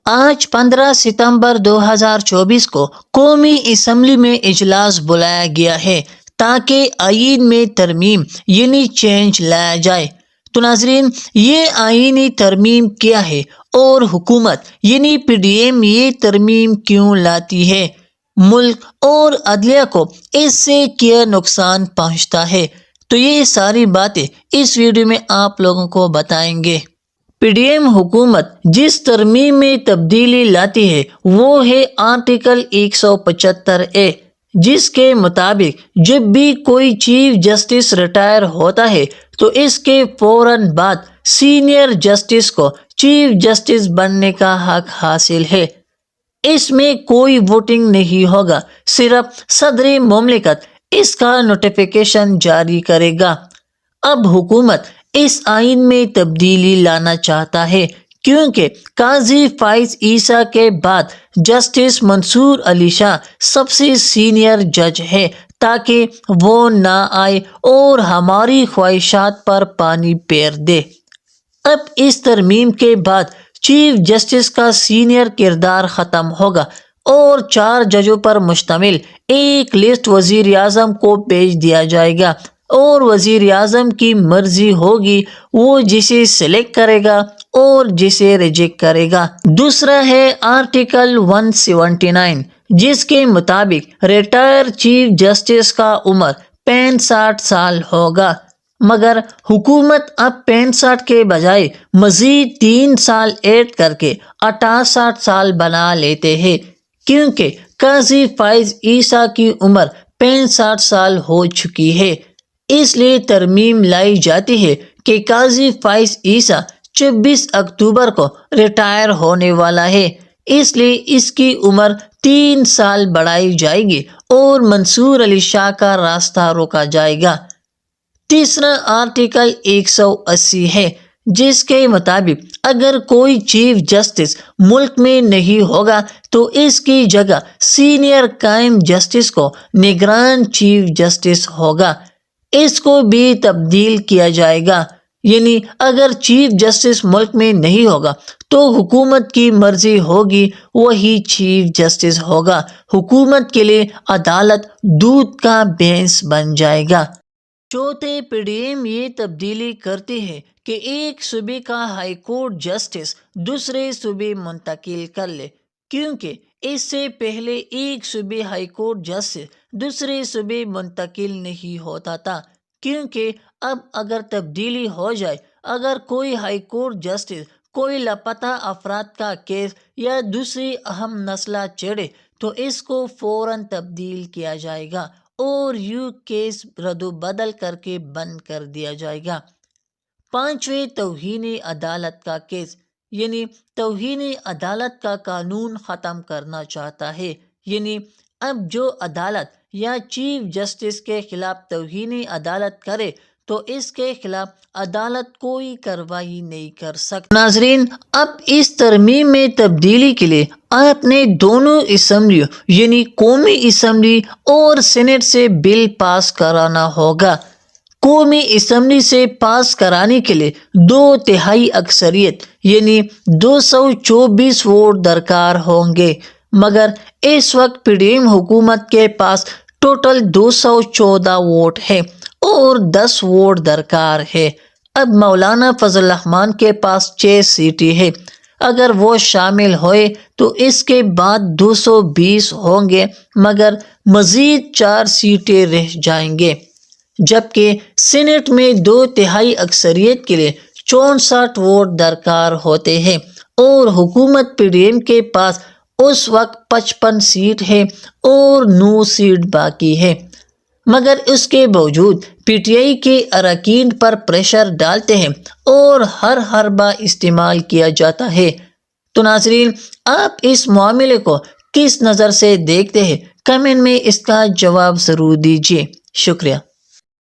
آج 15 ستمبر 2024 کو قومی اسمبلی میں اجلاس بلایا گیا ہے تاکہ آئین میں ترمیم یعنی چینج لایا جائے۔ تو ناظرین، یہ آئینی ترمیم کیا ہے اور حکومت یعنی پی ڈی ایم یہ ترمیم کیوں لاتی ہے؟ ملک اور عدلیہ کو اس سے کیا نقصان پہنچتا ہے؟ تو یہ ساری باتیں اس ویڈیو میں آپ لوگوں کو بتائیں گے۔ پی ڈی ایم حکومت جس ترمیم میں تبدیلی لاتی ہے وہ ہے آرٹیکل 175A، جس کے مطابق جب بھی کوئی چیف جسٹس ریٹائر ہوتا ہے تو اس کے فوراً بعد سینئر جسٹس کو چیف جسٹس بننے کا حق حاصل ہے۔ اس میں کوئی ووٹنگ نہیں ہوگا، صرف صدر مملکت اس کا نوٹیفیکیشن جاری کرے گا۔ اب حکومت اس آئین میں تبدیلی لانا چاہتا ہے کیونکہ قاضی فائز عیسیٰ کے بعد جسٹس منصور علی شاہ سب سے سینئر جج ہے، تاکہ وہ نہ آئے اور ہماری خواہشات پر پانی پھیر دے۔ اب اس ترمیم کے بعد چیف جسٹس کا سینئر کردار ختم ہوگا اور 4 ججوں پر مشتمل ایک لسٹ وزیر اعظم کو بھیج دیا جائے گا اور وزیر اعظم کی مرضی ہوگی وہ جسے سلیکٹ کرے گا اور جسے ریجیکٹ کرے گا۔ دوسرا ہے آرٹیکل 179، جس کے مطابق ریٹائر چیف جسٹس کا عمر 65 سال ہوگا، مگر حکومت اب 65 کے بجائے مزید 3 سال ایڈ کر کے 68 سال بنا لیتے ہیں، کیونکہ قاضی فائز عیسیٰ کی عمر 65 سال ہو چکی ہے۔ اس لیے ترمیم لائی جاتی ہے کہ قاضی فائز عیسیٰ 26 اکتوبر کو ریٹائر ہونے والا ہے، اس لیے اس کی عمر 3 سال بڑھائی جائے گی اور منصور علی شاہ کا راستہ روکا جائے گا۔ تیسرا آرٹیکل 180 ہے، جس کے مطابق اگر کوئی چیف جسٹس ملک میں نہیں ہوگا تو اس کی جگہ سینئر قائم جسٹس کو نگران چیف جسٹس ہوگا۔ اس کو بھی تبدیل کیا جائے گا، یعنی اگر چیف جسٹس ملک میں نہیں ہوگا تو حکومت کی مرضی ہوگی وہی چیف جسٹس ہوگا۔ حکومت کے لیے عدالت دودھ کا بھینس بن جائے گا۔ چوتھے، پی ڈی ایم یہ تبدیلی کرتی ہے کہ ایک صوبے کا ہائی کورٹ جسٹس دوسرے صوبے منتقل کر لے، کیونکہ اس سے پہلے ایک صوبے ہائی کورٹ جسٹس دوسرے صوبے منتقل نہیں ہوتا تھا، کیونکہ اب اگر تبدیلی ہو جائے، اگر کوئی ہائی کورٹ جسٹس کوئی لاپتہ افراد کا کیس یا دوسری اہم مسئلہ چھیڑے تو اس کو فوراً تبدیل کیا جائے گا اور یوں کیس رد و بدل کر کے بند کر دیا جائے گا۔ پانچویں، توہین عدالت کا کیس، یعنی توہین عدالت کا قانون ختم کرنا چاہتا ہے، یعنی اب جو عدالت یا چیف جسٹس کے خلاف توہین عدالت کرے تو اس کے خلاف عدالت کوئی کارروائی نہیں کر سکتی۔ ناظرین، اب اس ترمیم میں تبدیلی کے لیے آپ نے دونوں اسمبلیوں یعنی قومی اسمبلی اور سینٹ سے بل پاس کرانا ہوگا۔ قومی اسمبلی سے پاس کرانے کے لیے 2/3 اکثریت یعنی 224 ووٹ درکار ہوں گے، مگر اس وقت پی ڈی ایم حکومت کے پاس ٹوٹل 214 ووٹ ہے اور 10 ووٹ درکار ہے۔ اب مولانا فضل الرحمان کے پاس 6 سیٹیں ہیں، اگر وہ شامل ہوئے تو اس کے بعد 220 ہوں گے، مگر مزید 4 سیٹیں رہ جائیں گے، جبکہ سینٹ میں 2/3 اکثریت کے لیے 64 ووٹ درکار ہوتے ہیں اور حکومت پی ڈی ایم کے پاس اس وقت 55 سیٹ ہے اور 9 سیٹ باقی ہے، مگر اس کے باوجود پی ٹی آئی کے اراکین پر پریشر ڈالتے ہیں اور ہر حربہ استعمال کیا جاتا ہے۔ تو ناظرین، آپ اس معاملے کو کس نظر سے دیکھتے ہیں؟ کمنٹ میں اس کا جواب ضرور دیجیے۔ شکریہ۔